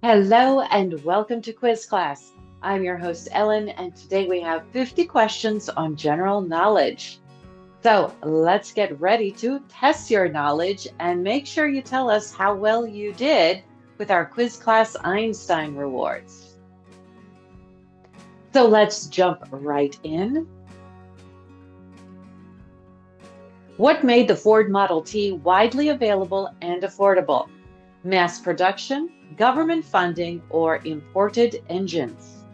Hello and welcome to Quiz Class. I'm your host Ellen, and today we have 50 questions on general knowledge. So let's get ready to test your knowledge and make sure you tell us how well you did with our Quiz Class Einstein rewards. So let's jump right in. What made the Ford Model T widely available and affordable? Mass production, government funding, or imported engines?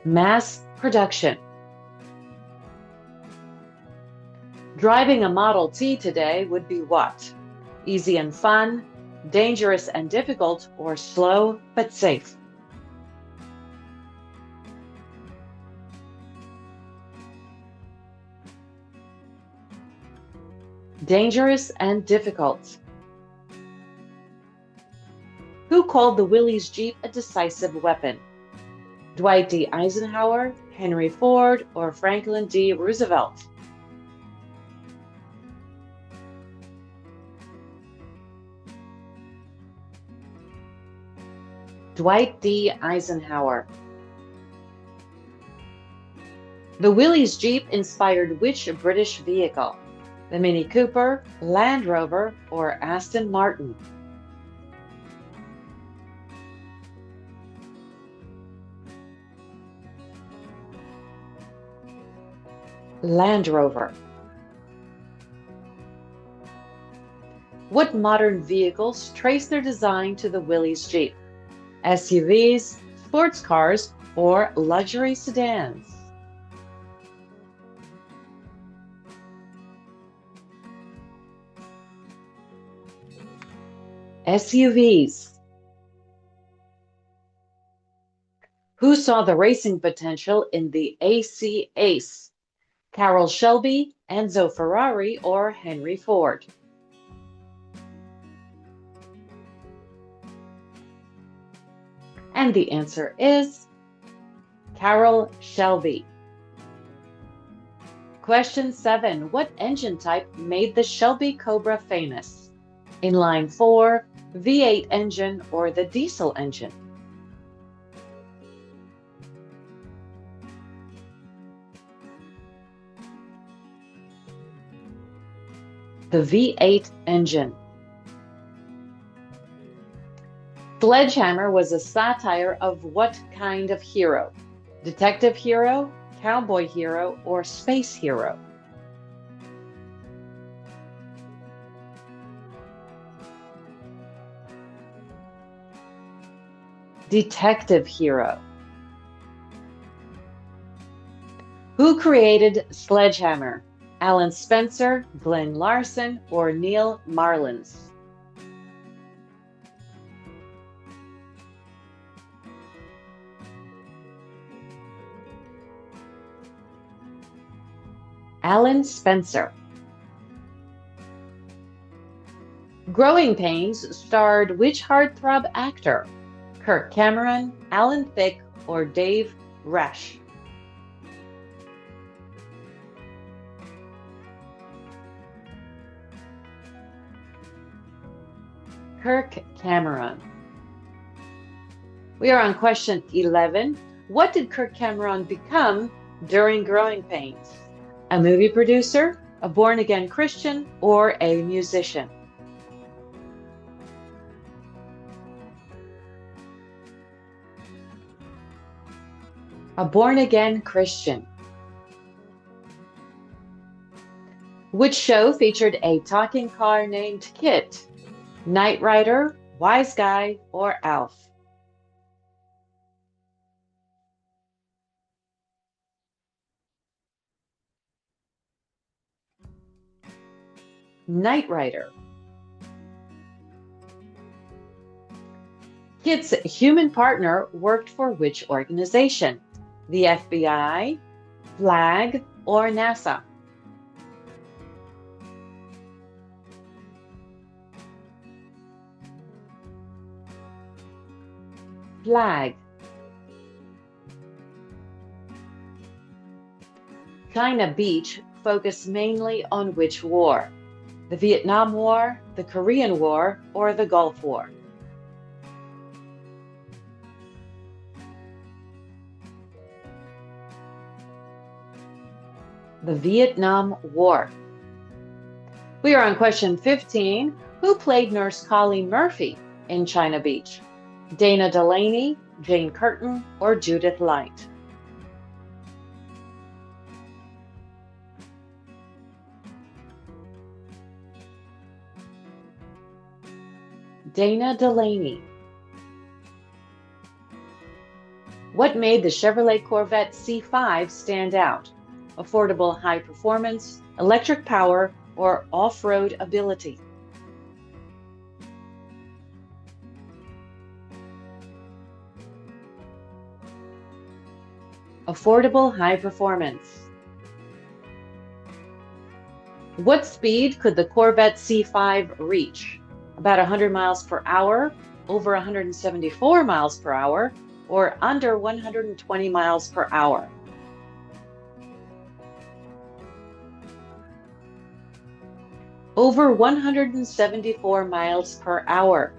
Mass production. Driving a Model T today would be what? Easy and fun, dangerous and difficult, or slow but safe? Dangerous and difficult. Who called the Willys Jeep a decisive weapon? Dwight D. Eisenhower, Henry Ford, or Franklin D. Roosevelt? Dwight D. Eisenhower. The Willys Jeep inspired which British vehicle? The Mini Cooper, Land Rover, or Aston Martin? Land Rover. What modern vehicles trace their design to the Willys Jeep? SUVs, sports cars, or luxury sedans? SUVs. Who saw the racing potential in the AC Ace? Carroll Shelby, Enzo Ferrari, or Henry Ford? And the answer is Carroll Shelby. Question 7. What engine type made the Shelby Cobra famous? Inline 4, V8 engine, or the diesel engine? The V8 engine. Sledgehammer was a satire of what kind of hero? Detective hero, cowboy hero, or space hero? Detective hero. Who created Sledgehammer? Alan Spencer, Glenn Larson, or Neil Marlins? Alan Spencer. Growing Pains starred which heartthrob actor? Kirk Cameron, Alan Thicke, or Dave Resch? Kirk Cameron. We are on question 11. What did Kirk Cameron become during Growing Pains? A movie producer, a born-again Christian, or a musician? A born-again Christian. Which show featured a talking car named Kit? Knight Rider, Wise Guy, or Alf? Knight Rider. Kit's human partner worked for which organization? The FBI, Flag, or NASA? Flag. China Beach focus mainly on which war? The Vietnam War, the Korean War, or the Gulf War? The Vietnam War. We are on question 15. Who played Nurse Colleen Murphy in China Beach? Dana Delaney, Jane Curtin, or Judith Light? Dana Delaney. What made the Chevrolet Corvette C5 stand out? Affordable high performance, electric power, or off-road ability? Affordable high performance. What speed could the Corvette C5 reach? About 100 miles per hour, over 174 miles per hour, or under 120 miles per hour? Over 174 miles per hour.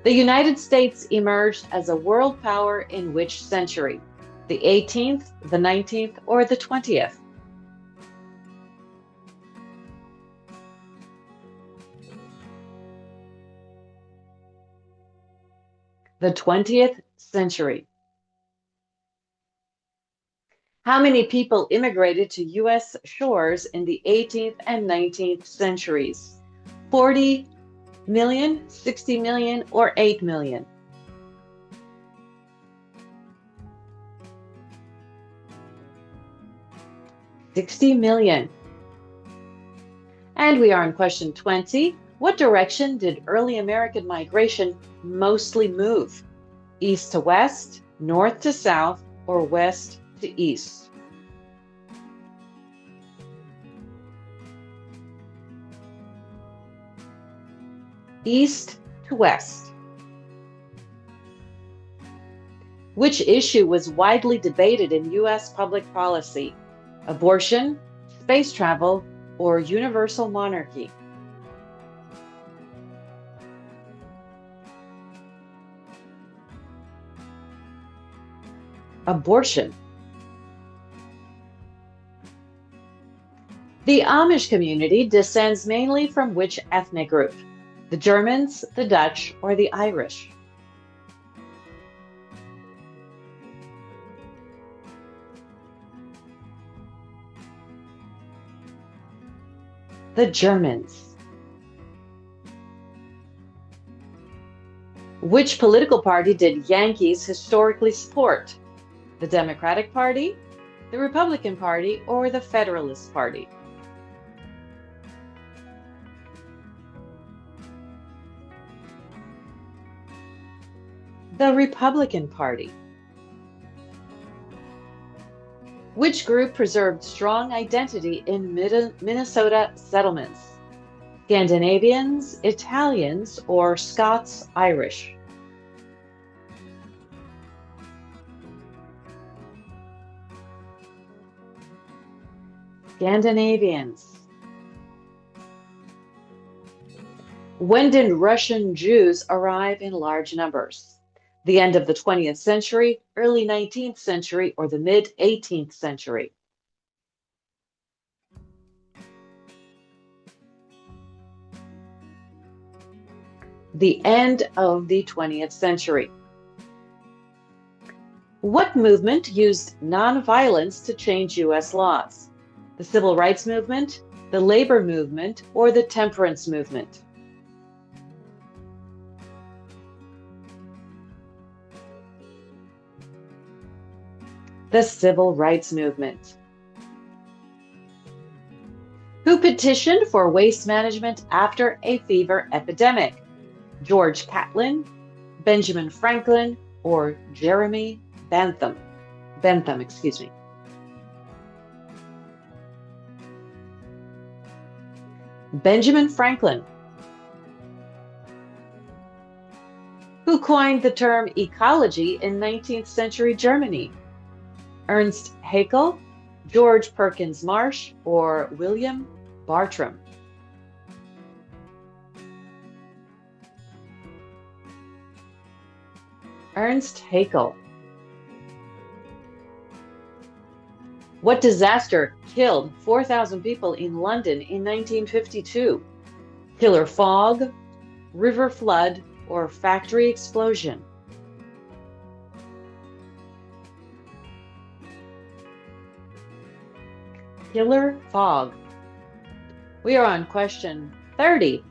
The United States emerged as a world power in which century? The 18th, the 19th, or the 20th? The 20th century. How many people immigrated to U.S. shores in the 18th and 19th centuries? 40 million, 60 million, or 8 million? $60 million. And we are on question 20. What direction did early American migration mostly move? East to west, north to south, or west to east? East to west. Which issue was widely debated in U.S. public policy? Abortion, space travel, or universal monarchy? Abortion. The Amish community descends mainly from which ethnic group? The Germans, the Dutch, or the Irish? The Germans. Which political party did Yankees historically support? The Democratic Party, the Republican Party, or the Federalist Party? The Republican Party. Which group preserved strong identity in Minnesota settlements? Scandinavians, Italians, or Scots-Irish? Scandinavians. When did Russian Jews arrive in large numbers? The end of the 20th century, early 19th century, or the mid-18th century? The end of the 20th century. What movement used nonviolence to change U.S. laws? The Civil Rights Movement, the Labor Movement, or the Temperance Movement? The Civil Rights Movement. Who petitioned for waste management after a fever epidemic? George Catlin, Benjamin Franklin, or Jeremy Bentham? Bentham, excuse me. Benjamin Franklin. Who coined the term ecology in 19th century Germany? Ernst Haeckel, George Perkins Marsh or William Bartram? Ernst Haeckel. What disaster killed 4,000 people in London in 1952? Killer fog, river flood, or factory explosion? Killer fog. We are on question 30.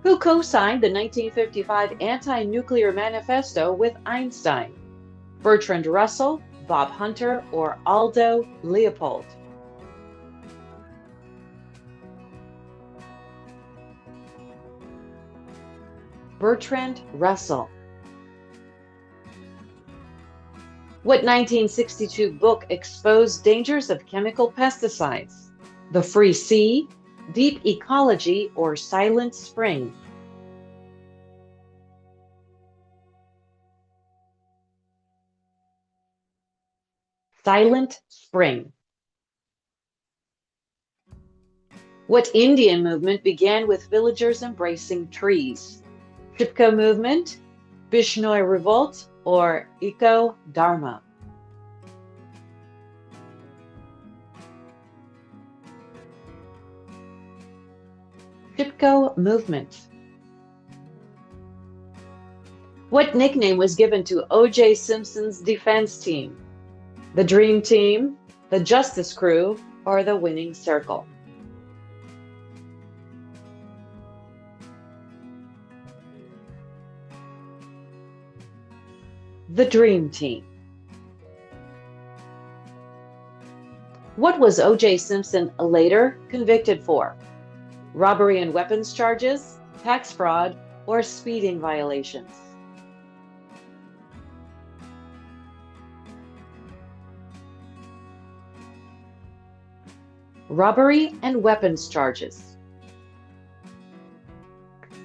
Who co-signed the 1955 Anti-Nuclear Manifesto with Einstein? Bertrand Russell, Bob Hunter, or Aldo Leopold? Bertrand Russell. What 1962 book exposed dangers of chemical pesticides? The Free Sea, Deep Ecology, or Silent Spring? Silent Spring. What Indian movement began with villagers embracing trees? Chipko movement, Bishnoi revolt, or Eco Dharma? Chipko movement. What nickname was given to O.J. Simpson's defense team? The Dream Team, the Justice Crew, or the Winning Circle? The Dream Team. What was O.J. Simpson later convicted for? Robbery and weapons charges, tax fraud, or speeding violations? Robbery and weapons charges.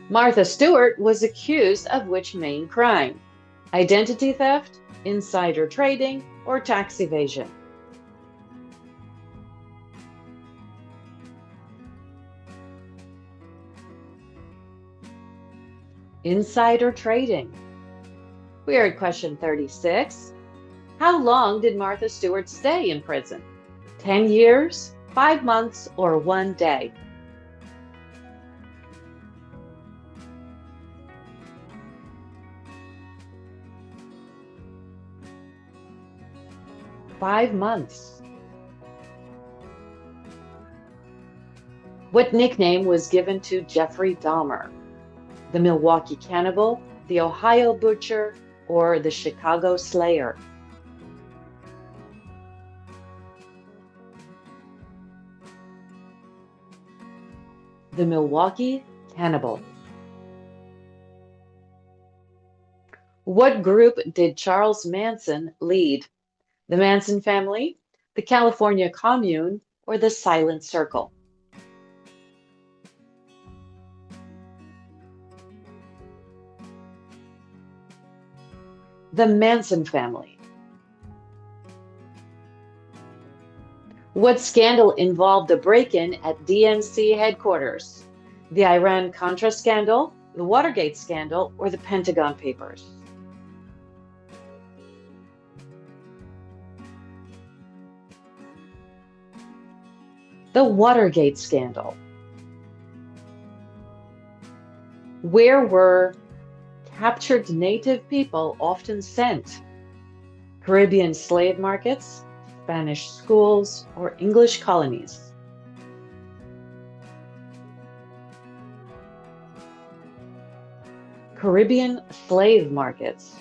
Martha Stewart was accused of which main crime? Identity theft, insider trading, or tax evasion? Insider trading. We are at question 36. How long did Martha Stewart stay in prison? 10 years, 5 months, or 1 day? Five months. What nickname was given to Jeffrey Dahmer? The Milwaukee Cannibal, the Ohio Butcher, or the Chicago Slayer? The Milwaukee Cannibal. What group did Charles Manson lead? The Manson family, the California Commune, or the Silent Circle? The Manson family. What scandal involved a break-in at DNC headquarters? The Iran-Contra scandal, the Watergate scandal, or the Pentagon Papers? The Watergate scandal. Where were captured native people often sent? Caribbean slave markets, Spanish schools, or English colonies? Caribbean slave markets.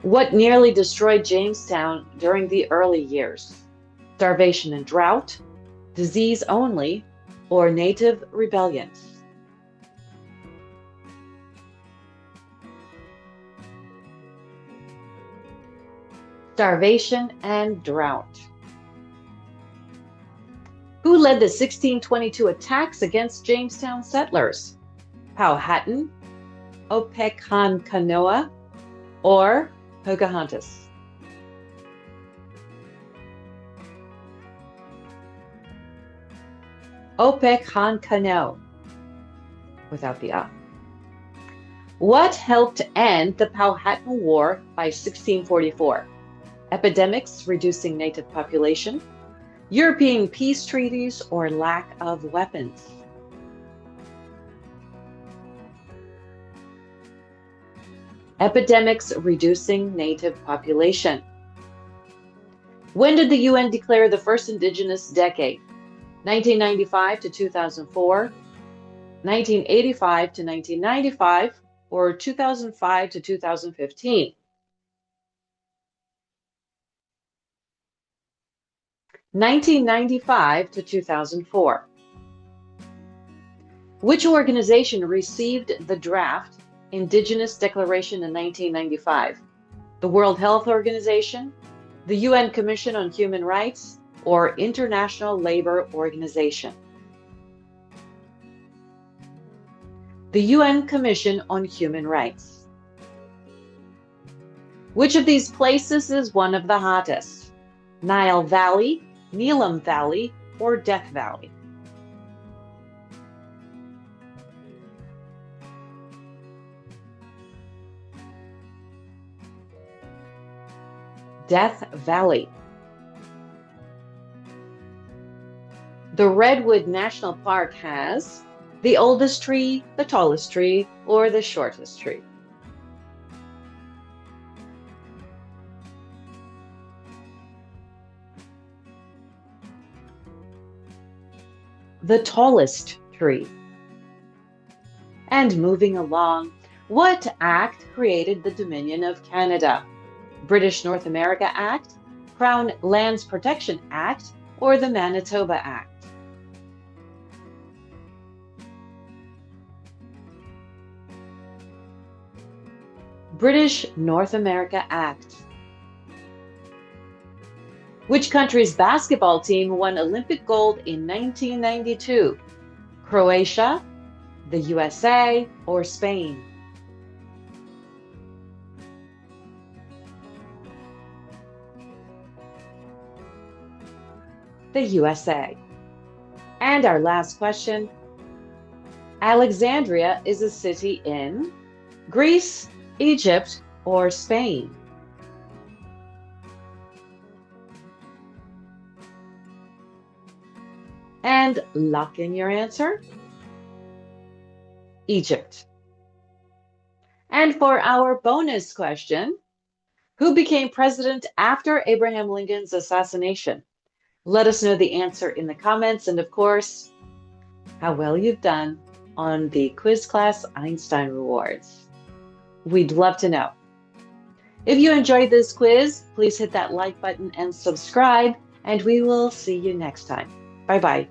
What nearly destroyed Jamestown during the early years? Starvation and drought, disease only, or native rebellions? Starvation and drought. Who led the 1622 attacks against Jamestown settlers? Powhatan, Opechancanough, or Pocahontas? Opek Han Kano, without the A. What helped end the Powhatan War by 1644? Epidemics reducing native population, European peace treaties, or lack of weapons? Epidemics reducing native population. When did the UN declare the first indigenous decade? 1995 to 2004, 1985 to 1995, or 2005 to 2015? 1995 to 2004. Which organization received the draft Indigenous Declaration in 1995? The World Health Organization, the UN Commission on Human Rights, or International Labour Organization? The UN Commission on Human Rights. Which of these places is one of the hottest? Nile Valley, Neelam Valley, or Death Valley? Death Valley. The Redwood National Park has the oldest tree, the tallest tree, or the shortest tree? The tallest tree. And moving along, what act created the Dominion of Canada? British North America Act, Crown Lands Protection Act, or the Manitoba Act? British North America Act. Which country's basketball team won Olympic gold in 1992? Croatia, the USA, or Spain? The USA. And our last question. Alexandria is a city in Greece, Egypt, or Spain? And lock in your answer. Egypt. And for our bonus question, who became president after Abraham Lincoln's assassination? Let us know the answer in the comments, and of course, how well you've done on the Quiz Class Einstein Rewards. We'd love to know. If you enjoyed this quiz, please hit that like button and subscribe, and we will see you next time. Bye-bye.